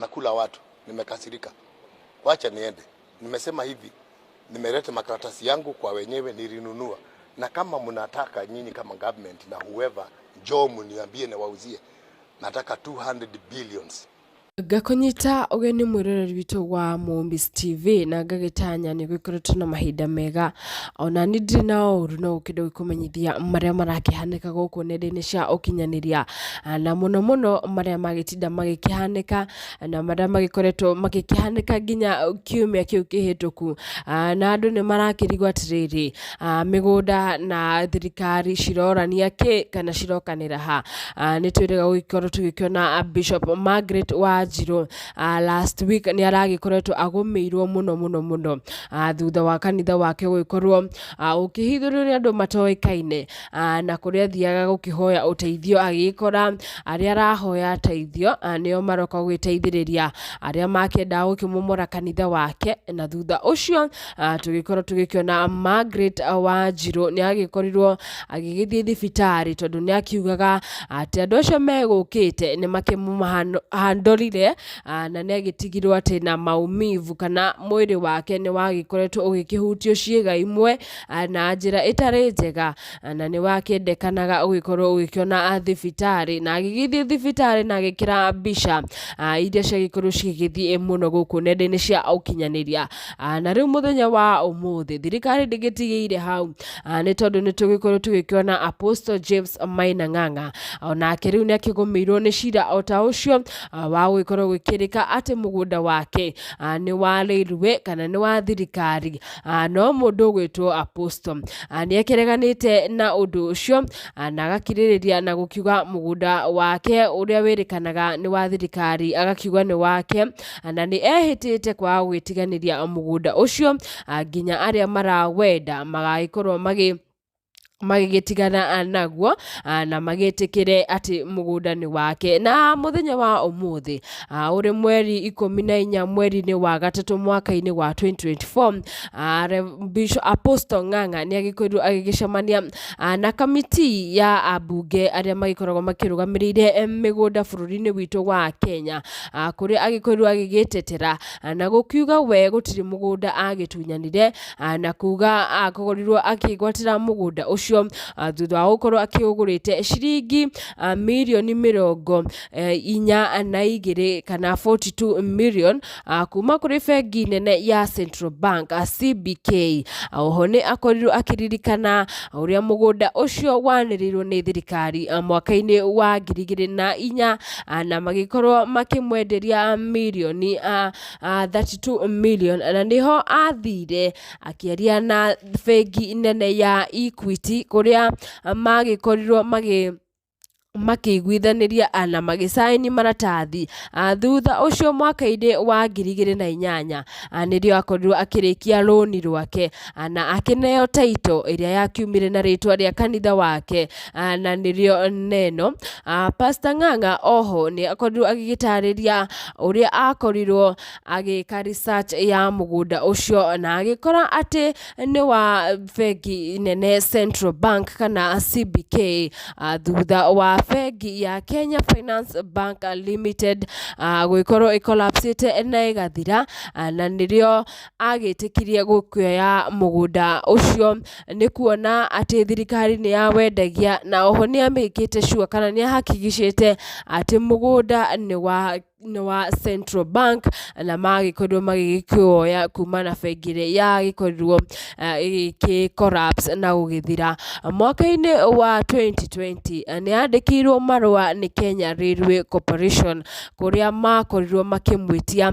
nakula watu, nimekasirika. Wacha niende. Nimesema hivi, nimeleta makaratasi yangu kwa wenyewe nilinunua. Na kama mnataka nyinyi kama government na whoever, njoo mniambie na wauzie. Nataka 200 billions. Gakonyita ogeni mwiroreri witu wa Mombis TV na ngagitanya ni gwikoretwo na mahinda mega ona nindiri na uru no ukinde gukumenyithia maria marakihanika guku nenda-ini cia ukinyaniria na muno maria magitinda magikihanika na maria magikoretwo magikihanika nginya kiumia kiu kihituku na andu ni marakirigwo atiriri migunda na thirikari cirorania ki kana cirokanira ha ni twirega gugikorwo tugikiona Bishop Margaret wa Jiro last week ni aragikoretwo agumirwo muno thutha wa kanitha wake gukorwo ukihithuririo andu matoikaine na kuria thiaga gukihoya uteithio agikora aria arahoya teithio nio maroka gwiteithiriria aria makenda gukimumora kanitha wake na thutha ucio tugikorwo tugikiona Margaret wa Jiro ni agikorirwo agigithie thibitari tondu ni akiugaga ati andu acio megukite ni makimuhandorire na ni agitigirwo ati na maumivu kana mwiri wake ni wagikoretwo ugikihutio ciega imwe na njira itari njega na ni wakendekanaga ugikorwo ugikiona thibitari na agigithie thibitari na agikira bisha iria ciagikorwo cigithie muno guku nenda-ini cia ukinyaniria na riu muthenya wa umuthi thirikari ndigitigiire hau ni tondu ni tugikorwo tugikiona Apostle James Maina Nganga onake riu ni akigumirwo ni cira ota ucio wa gukorwo gwikirika ati mugunda wake ni wa railway kana ni wa thirikari no mundu gwitwo Apostle ni ekereganite na undu ucio na agakiririria na gukiuga mugunda wake uria wirikanaga ni wa thirikari agakiuga ni wake na ni ehitite kwa gwitiganiria mugunda ucio nginya aria marawenda magaikorwo magigitigana naguo na magitikire ati mugunda ni wake na muthenya wa umuthi uri mweri 14 mweri-ini wa gatatu mwaka-ini wa 2024 Bishop Apostle Nganga ni agikorirwo agigicemania na kamiti ya abunge aria magikoragwo makirugamirire migunda bururi-ini witu wa Kenya kuri agikorirwo agigitetera na gukiuga we gutiri mugunda agitunyanire na kuga akogorirwo akigwatira mugunda ucio thutha wa gukorwo akiugurite ciringi milioni 42 kana 42 million kuma kuri bengi nene ya Central Bank CBK oho ni akorirwo akiririkana uria mugunda ucio wanirirwo ni thirikari mwaka-ini wa 2004 na magikorwo makimwenderia milioni 32 million na niho athire akiaria na bengi nene ya Equity kuria magikorirwo makiguithaniria na magisaini maratathi thutha ucio mwaka-ini wa 2008 nirio akorirwo akirikia roni rwake na akineo title iria yakiumire na ritwa ria kanitha wake na nirio neno Pastor Nganga oho ni akorirwo agigitariria uria akorirwo agika research ya mugunda ucio na agikora ati ni wa bengi nene Central Bank kana CBK thutha wa bengi ya Kenya Finance Bank Limited gwikorwo ikolapsite na igathira na nirio agitikirie gukioya mugunda ucio ni kuona ati thirikari ni yawendagia na oho ni amikite sure kana ni hakikishite ati mugunda ni wa Central Bank na magikorwo magigikioya kuma na bengi ya gikorwo collapse na gugithira mwaka-ini wa 2020 ni andikirwo marua ni Kenya Railway Corporation kuria makorirwo makimwitia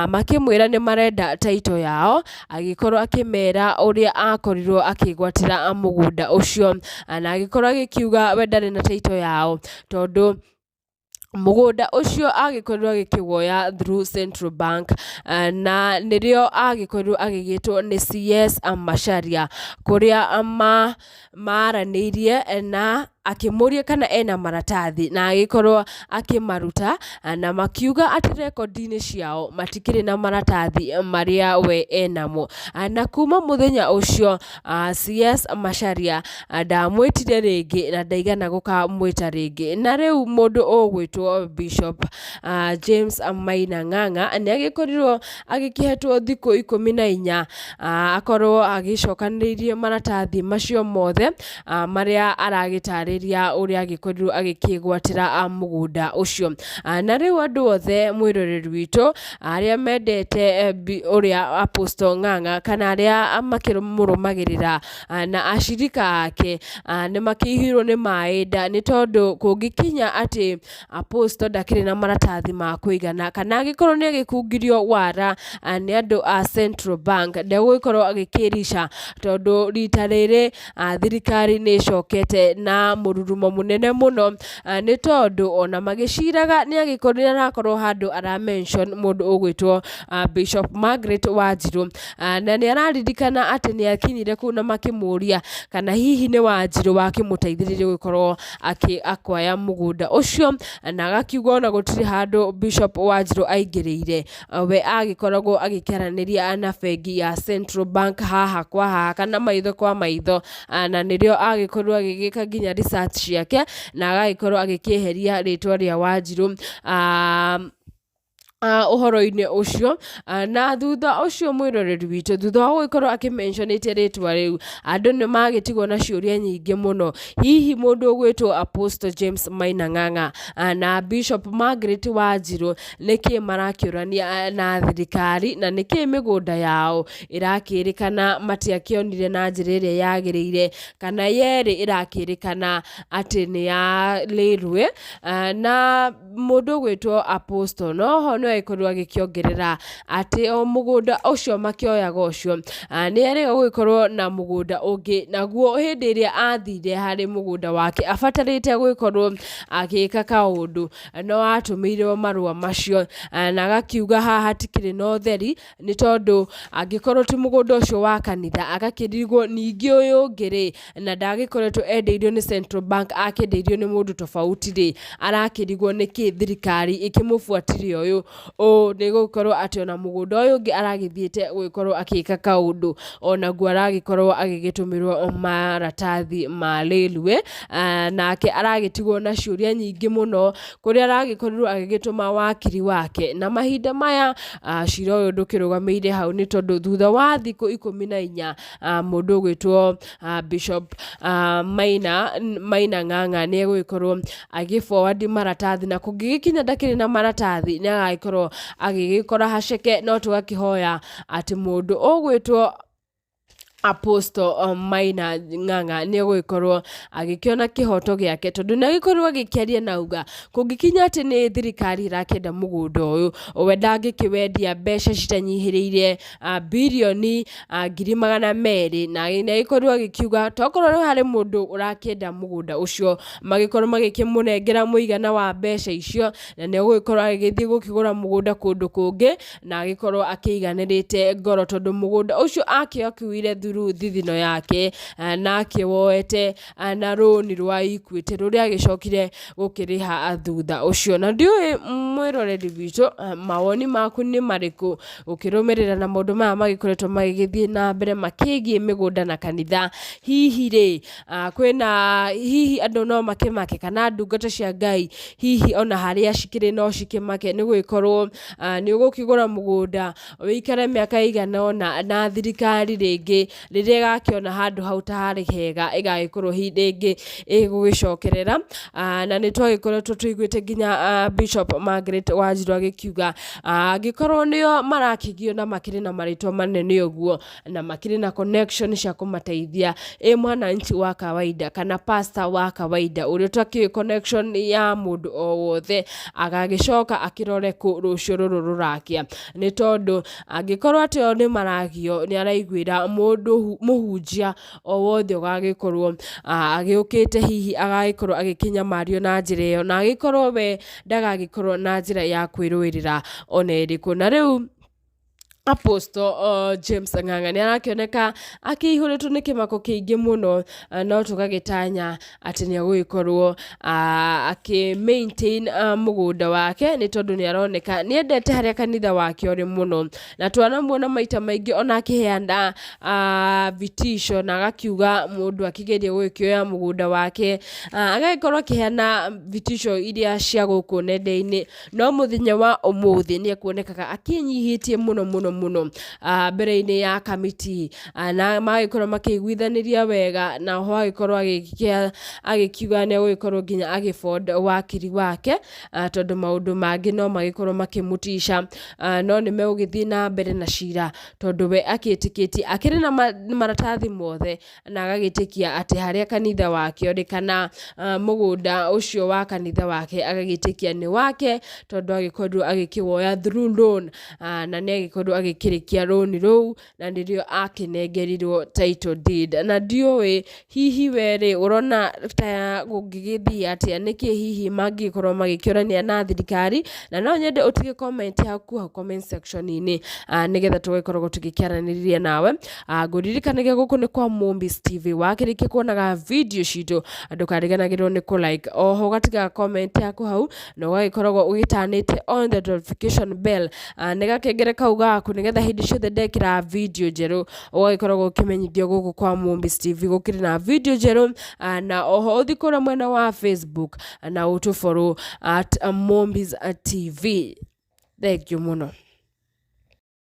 makimwira ni marenda title yao agikorwo akimera uria akorirwo akigwatira mugunda ucio na agikorwo agikiuga we ndari na title yao tondu mugunda ucio agikorirwo agikiwoya through Central Bank na nirio agikorirwo agigitwo ni CS Macharia kuria maranirie na akimuria kana ena maratathi na agikorwo akimaruta na makiuga ati rekodi-ini ciao matikiri na maratathi maria we enamo na kuma muthenya ucio CS Macharia ndamwitire ringi na ndaigana gukamwita ringi na riu mundu ugwitwo Bishop James Maina Nganga ni agikorirwo agikihetwo thiku 14 akorwo agicokaniririe maratathi macio mothe maria aragitariria uria agikorirwo agikigwatira mugunda ucio na riu andu othe mwiroreri witu aria mendete uria Apostle Nganga kana aria makirumurumagirira na ashirika ake ni makihirwo ni maida ni tondu kungikinya ati Apostle ndakiri na maratathi ma kuigana kana agikorwo ni agikungirio wara ni andu a Central Bank ndegwikorwo agikirisha tondu rita riri thirikari ni cokete na mururumo munene muno ni tondu ona magiciraga ni agikorwo arakorwo handu ara mention mundu ugwitwo Bishop Margaret Wanjiru na ni araririkana ati ni akinyire ku na makimuria kana hihi ni Wanjiru wakimuteithiririe gukorwo akwaya mugunda ucio na agakiuga ona gutiri handu Bishop Wanjiru aingirire we agikoragwo agikaraniria na bengi ya Central Bank haha kwa haha kana maitho kwa maitho na nirio agikorwo agigika nginya research ciake na agagikorwo agikieheria ritwa ria Wanjiru uhoro-ini ucio na thutha ucio mwiroreri witu thutha wa gukorwo akimentionite ritwa riu andu ni magitigwo na ciuria nyingi muno hihi mundu ugwitwo Apostle James Maina Nganga na Bishop Margaret Wanjiru niki marakiurania na thirikari na niki migunda yao irakirikana matiakionire na njira iria yagiriire kana yeri irakirikana ati ni ya lirwe na mundu ugwitwo Apostle no ikorwo agikiongerera ati o mugunda ucio makioyaga ucio ni ari guikorwo na mugunda ungi naguo hindi iria athire hari mugunda wake afatarite guikorwo agika kaundu no atumirwo marua macio na agakiuga haha hatikiri no theri ni tondu angikorwo ti mugunda ucio wa kanitha agakirirwo ningi uyu ngiri na ndagikoretwo endeirio ni Central Bank akendeirio ni mundu tofauti ri arakirigwo niki thirikari ikimufuatiria uyu ni gukorwo ati ona mugunda uyu ungi aragithiete gukorwo akika kaundu ona gu aragikorwo agigitumirwo maratathi ma railway nake aragitigwo na ciuria nyingi muno kuria aragikorwo agigituma wakiri wake na mahinda maya cira uyu ndukirugameire hau ni tondu thutha wa thiku 14 mundu ugwitwo Bishop Maina Nganga ni gukorwo agiforward maratathi na kungigikinya ndakiri na maratathi ni agagikorwo agigikora haceke no tugakihoya ati mundu ugwitwo Apostle Maina Nganga ni guikorwo agikiona kihoto giake tondu ni agikorwo agikiaria nauga kungikinya ati ni thirikari irakenda mugunda uyu we ndangikiwendia mbeca citanyihiriire bilioni 200,000 na ni agikorwo agikiuga tokorwo hari mundu urakenda mugunda ucio magikorwo magikimunengera muigana wa mbeca icio na ni guikorwo agithii gukigura mugunda kundu kungi na agikorwo akiiganirite ngoro tondu mugunda ucio akiwire thithino yake na akiwoete na roni rwa Equity ruria agicokire gukiriha thutha ucio na ndiui mwiroreri witu mawoni maku ni mariku ukirumirira na maundu maya magikoretwo magigithie na mbere makigie migunda na kanitha hihi ri kwina hihi andu no makimake kana ndungata cia Ngai hihi ona haria cikiri no cikimake ni guikorwo ni ugukigura mugunda wikare miaka igana ona na thirikari ringi riria gakiona handu hau tahari hega igagikorwo hindingi igugicokerera na ni twagikoretwo tuiguite nginya Bishop Margaret Wanjiru agikiuga agikorwo nio marakigio na makiri na maritwa manene uguo na makiri na connection cia kumateithia mwananchi wa kawaida kana pastor wa kawaida uria twaki connection ya mundu o wothe agagicoka akirore ku rucio ruru rurakia ni tondu agikorwo ati o ni maragio ni araiguira mundu muhunjia o wothe ugagikorwo agiukite hihi agagikorwo agikinya mario na njira iyo na agikorwo we ndagagikorwo na njira ya kwiruirira ona iriku na riu Apostle James Nganga ni arakioneka akihuritwo ni kimako kiingi muno, no tugagitanya ati ni agwikorwo aki maintain mugunda wake ni tondu ni aroneka ni endete haria kanitha wake uri muno, na twanamuona maita maingi ona akiheana vitisho na agakiuga mundu akigeria gwikioya mugunda wake, agagikorwo akiheana vitisho iria cia guku nenda-ini, no muthenya wa umuthi ni ekuonekaga akinyihitie muno mbere-ini ya kamiti, na magikorwo makiguithaniria wega, na ho agikorwo agikiuga ni agikorwo nginya agiford wakiri wake, tondu maundu mangi no magikorwo makimutisha, no ni megugithii na mbere na cira tondu we akitikitie akiri na maratathi mothe, na agagitikia ati haria kanitha wake uri kana mugunda ucio wa kanitha wake agagitikia ni wake, tondu agikorwo agikiwoya through loan, na ni agikorwo agikirikia roni rou, na nirio akinengerirwo title deed. Na ndioi hihi weri urona ta gungigithii atia, niki hihi mangikorwo magikiorania na thirikari, na no nyende utige comment yaku ha comment section ini, nigetha tugikorwo tugikiaraniria nawe. Nguririkanagia guku ni kwa Mombis TV, wakirikia kuonaga video citu ndukariganagirwo ni ku like, oho ugatiga comment yaku hau, na ugagikorwo ugitanite on the notification bell, nigakengere kau gaku nigetha hindi ciothe ndekira video njeru ugagikorwo ukimenyithio guku kwa Mombis TV gukiri na video njeru, na oho uthikura mwena wa Facebook na utufollow at Mombis TV. Thank you muno.